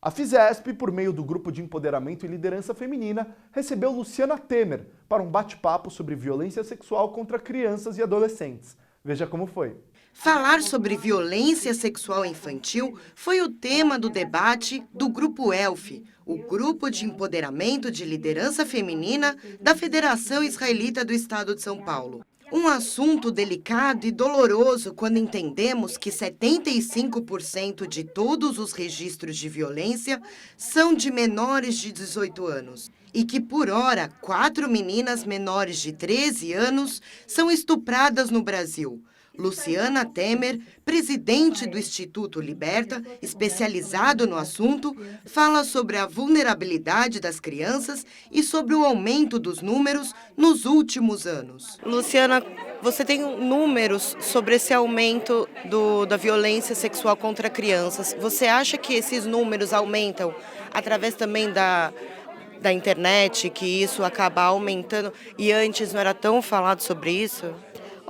A Fizesp, por meio do Grupo de Empoderamento e Liderança Feminina, recebeu Luciana Temer para um bate-papo sobre violência sexual contra crianças e adolescentes. Veja como foi. Falar sobre violência sexual infantil foi o tema do debate do Grupo ELF, o Grupo de Empoderamento de Liderança Feminina da Federação Israelita do Estado de São Paulo. Um assunto delicado e doloroso quando entendemos que 75% de todos os registros de violência são de menores de 18 anos. E que, por hora, 4 meninas menores de 13 anos são estupradas no Brasil. Luciana Temer, presidente do Instituto Liberta, especializado no assunto, fala sobre a vulnerabilidade das crianças e sobre o aumento dos números nos últimos anos. Luciana, você tem números sobre esse aumento da violência sexual contra crianças. Você acha que esses números aumentam através também da internet, que isso acaba aumentando e antes não era tão falado sobre isso?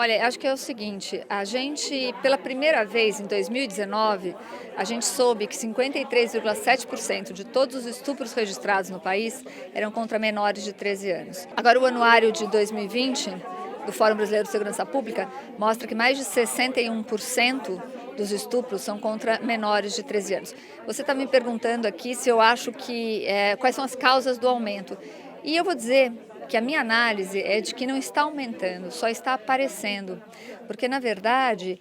Olha, acho que é o seguinte, a gente, pela primeira vez em 2019, a gente soube que 53,7% de todos os estupros registrados no país eram contra menores de 13 anos. Agora, o anuário de 2020 do Fórum Brasileiro de Segurança Pública mostra que mais de 61% dos estupros são contra menores de 13 anos. Você está me perguntando aqui se eu acho que quais são as causas do aumento. E eu vou dizer que a minha análise é de que não está aumentando, só está aparecendo. Porque, na verdade,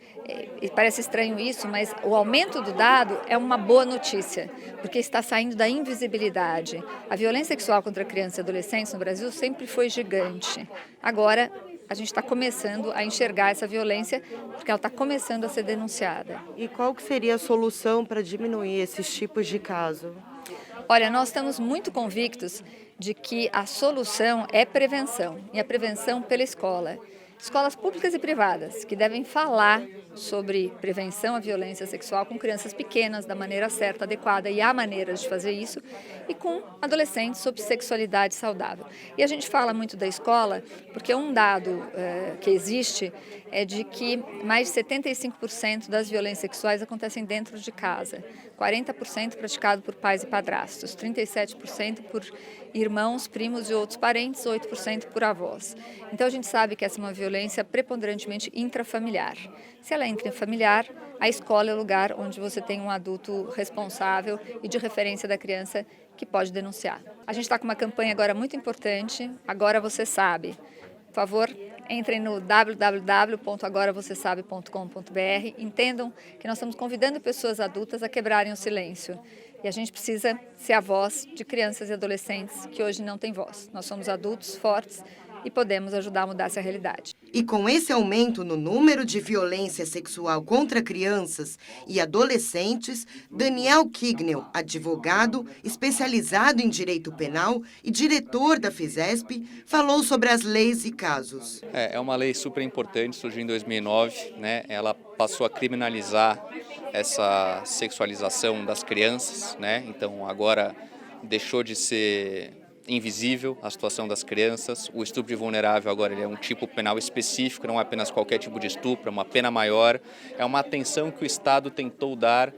parece estranho isso, mas o aumento do dado é uma boa notícia, porque está saindo da invisibilidade. A violência sexual contra crianças e adolescentes no Brasil sempre foi gigante. Agora, a gente está começando a enxergar essa violência porque ela está começando a ser denunciada. E qual que seria a solução para diminuir esses tipos de caso? Olha, nós estamos muito convictos de que a solução é prevenção, e a prevenção pela escola. Escolas públicas e privadas que devem falar sobre prevenção à violência sexual com crianças pequenas da maneira certa, adequada, e há maneiras de fazer isso, e com adolescentes sobre sexualidade saudável. E a gente fala muito da escola porque um dado que existe é de que mais de 75% das violências sexuais acontecem dentro de casa, 40% praticado por pais e padrastos, 37% por irmãos, primos e outros parentes, 8% por avós. Então a gente sabe que essa é uma violência preponderantemente intrafamiliar. Se ela é intrafamiliar, a escola é o lugar onde você tem um adulto responsável e de referência da criança que pode denunciar. A gente está com uma campanha agora muito importante, Agora Você Sabe. Por favor, entrem no www.agoravocêsabe.com.br, entendam que nós estamos convidando pessoas adultas a quebrarem o silêncio. E a gente precisa ser a voz de crianças e adolescentes que hoje não têm voz. Nós somos adultos fortes e podemos ajudar a mudar essa realidade. E com esse aumento no número de violência sexual contra crianças e adolescentes, Daniel Kignel, advogado, especializado em direito penal e diretor da Fizesp, falou sobre as leis e casos. É uma lei super importante, surgiu em 2009, né? Ela passou a criminalizar essa sexualização das crianças, né? Então agora deixou de ser invisível a situação das crianças. O estupro de vulnerável agora ele é um tipo penal específico, não é apenas qualquer tipo de estupro, é uma pena maior, é uma atenção que o Estado tentou dar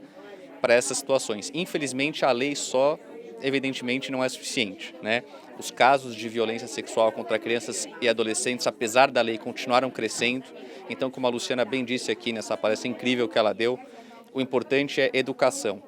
para essas situações. Infelizmente a lei só, evidentemente, não é suficiente, né? Os casos de violência sexual contra crianças e adolescentes, apesar da lei, continuaram crescendo. Então, como a Luciana bem disse aqui nessa palestra incrível que ela deu, o importante é educação.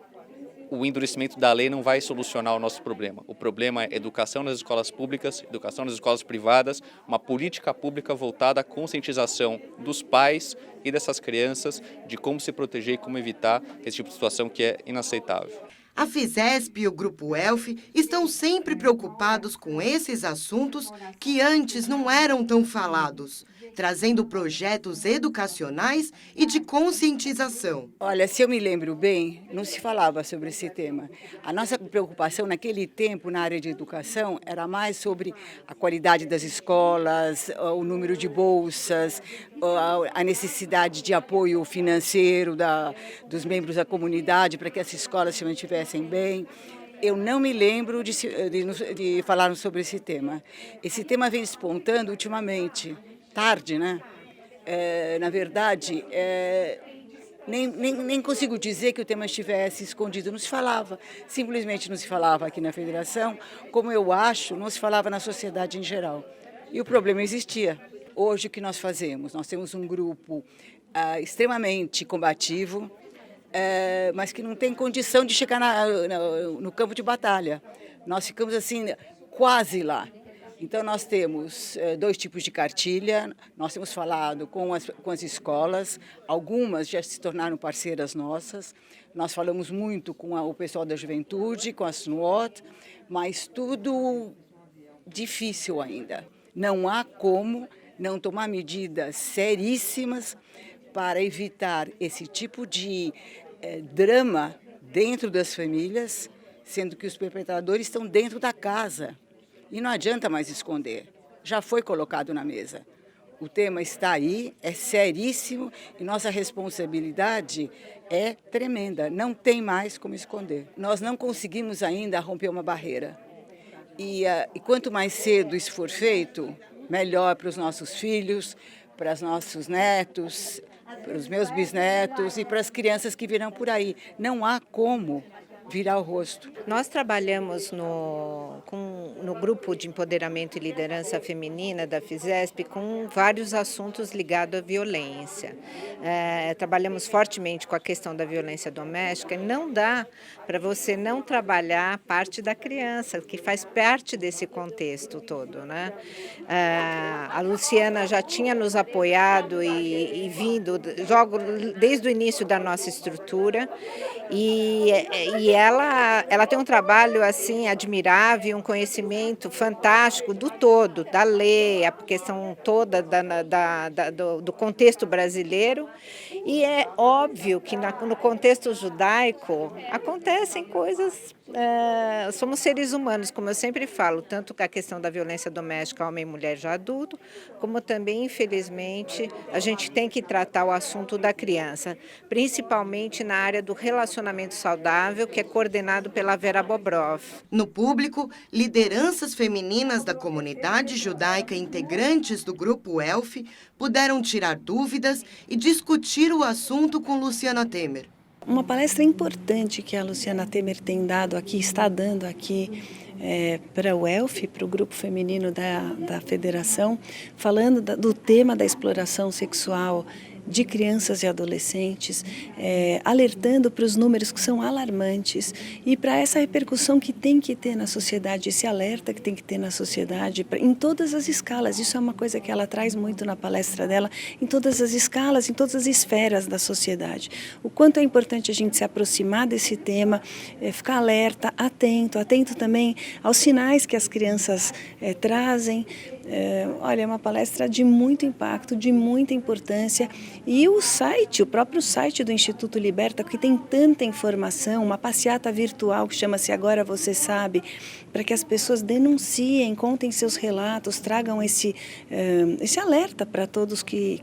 O endurecimento da lei não vai solucionar o nosso problema. O problema é educação nas escolas públicas, educação nas escolas privadas, uma política pública voltada à conscientização dos pais e dessas crianças de como se proteger e como evitar esse tipo de situação que é inaceitável. A Fizesp e o Grupo ELF estão sempre preocupados com esses assuntos que antes não eram tão falados, trazendo projetos educacionais e de conscientização. Olha, se eu me lembro bem, não se falava sobre esse tema. A nossa preocupação naquele tempo na área de educação era mais sobre a qualidade das escolas, o número de bolsas, a necessidade de apoio financeiro dos membros da comunidade para que as escolas se mantivessem bem. Eu não me lembro de falar sobre esse tema. Esse tema vem despontando ultimamente, tarde, né? Na verdade, Nem consigo dizer que o tema estivesse escondido, não se falava. Simplesmente não se falava aqui na federação, como eu acho, não se falava na sociedade em geral. E o problema existia. Hoje o que nós fazemos? Nós temos um grupo extremamente combativo, mas que não tem condição de chegar no campo de batalha. Nós ficamos assim, quase lá. Então, nós temos 2 tipos de cartilha, nós temos falado com as escolas, algumas já se tornaram parceiras nossas, nós falamos muito com o pessoal da juventude, com a SNUOT, mas tudo difícil ainda. Não há como não tomar medidas seríssimas para evitar esse tipo de drama dentro das famílias, sendo que os perpetradores estão dentro da casa. E não adianta mais esconder, já foi colocado na mesa. O tema está aí, é seríssimo e nossa responsabilidade é tremenda, não tem mais como esconder. Nós não conseguimos ainda romper uma barreira. E quanto mais cedo isso for feito, melhor para os nossos filhos, para os nossos netos, para os meus bisnetos e para as crianças que virão por aí. Não há como virar o rosto. Nós trabalhamos no grupo de empoderamento e liderança feminina da FISESP com vários assuntos ligados à violência. Trabalhamos fortemente com a questão da violência doméstica e não dá para você não trabalhar a parte da criança, que faz parte desse contexto todo, né? A Luciana já tinha nos apoiado e vindo desde o início da nossa estrutura e ela tem um trabalho assim admirável, um conhecimento fantástico do todo, da lei, a questão toda do contexto brasileiro. E é óbvio que no contexto judaico acontecem coisas, somos seres humanos, como eu sempre falo, tanto com a questão da violência doméstica homem e mulher já adulto, como também, infelizmente, a gente tem que tratar o assunto da criança, principalmente na área do relacionamento saudável, que é coordenado pela Vera Bobrov. No público, lideranças femininas da comunidade judaica e integrantes do Grupo ELF puderam tirar dúvidas e discutir o assunto com Luciana Temer. Uma palestra importante que a Luciana Temer tem dado aqui, está dando aqui para o ELF, para o grupo feminino da federação, falando do tema da exploração sexual de crianças e adolescentes, alertando para os números que são alarmantes e para essa repercussão que tem que ter na sociedade, esse alerta que tem que ter na sociedade, em todas as escalas. Isso é uma coisa que ela traz muito na palestra dela, em todas as escalas, em todas as esferas da sociedade. O quanto é importante a gente se aproximar desse tema, ficar alerta, atento também aos sinais que as crianças trazem. Olha, é uma palestra de muito impacto, de muita importância. E o próprio site do Instituto Liberta, que tem tanta informação, uma passeata virtual que chama-se Agora Você Sabe, para que as pessoas denunciem, contem seus relatos, tragam esse alerta para todos que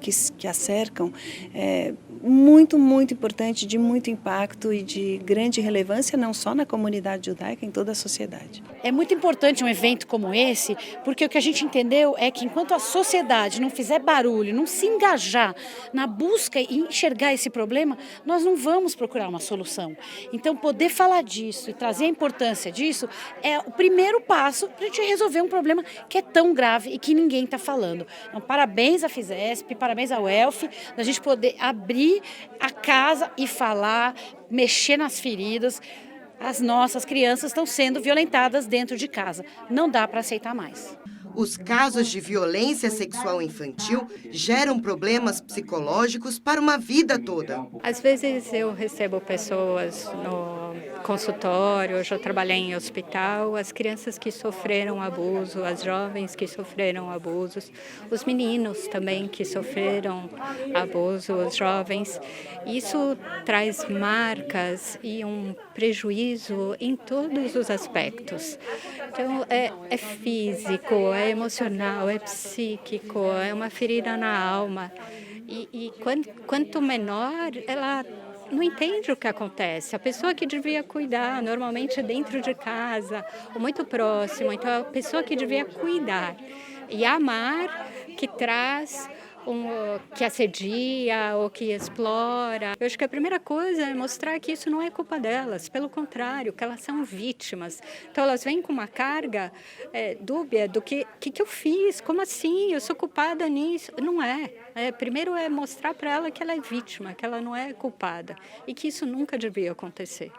a cercam. Muito, muito importante, de muito impacto e de grande relevância, não só na comunidade judaica, em toda a sociedade. É muito importante um evento como esse, porque o que a gente entendeu é que enquanto a sociedade não fizer barulho, não se engajar na busca e enxergar esse problema, nós não vamos procurar uma solução. Então, poder falar disso e trazer a importância disso é o primeiro passo para a gente resolver um problema que é tão grave e que ninguém está falando. Então, parabéns à FISESP, parabéns ao ELF, da gente poder abrir a casa e falar, mexer nas feridas. As nossas crianças estão sendo violentadas dentro de casa. Não dá para aceitar mais. Os casos de violência sexual infantil geram problemas psicológicos para uma vida toda. Às vezes eu recebo pessoas no consultório, eu já trabalhei em hospital, as crianças que sofreram abuso, as jovens que sofreram abusos, os meninos também que sofreram abuso, os jovens. Isso traz marcas e um prejuízo em todos os aspectos. Então, é físico, é emocional, é psíquico, é uma ferida na alma. E quanto menor, ela não entende o que acontece. A pessoa que devia cuidar, normalmente dentro de casa, ou muito próximo, então a pessoa que devia cuidar e amar, que traz que assedia ou que explora. Eu acho que a primeira coisa é mostrar que isso não é culpa delas, pelo contrário, que elas são vítimas. Então elas vêm com uma carga dúbia do que eu fiz, como assim, eu sou culpada nisso. Não é. Primeiro é mostrar para ela que ela é vítima, que ela não é culpada e que isso nunca devia acontecer.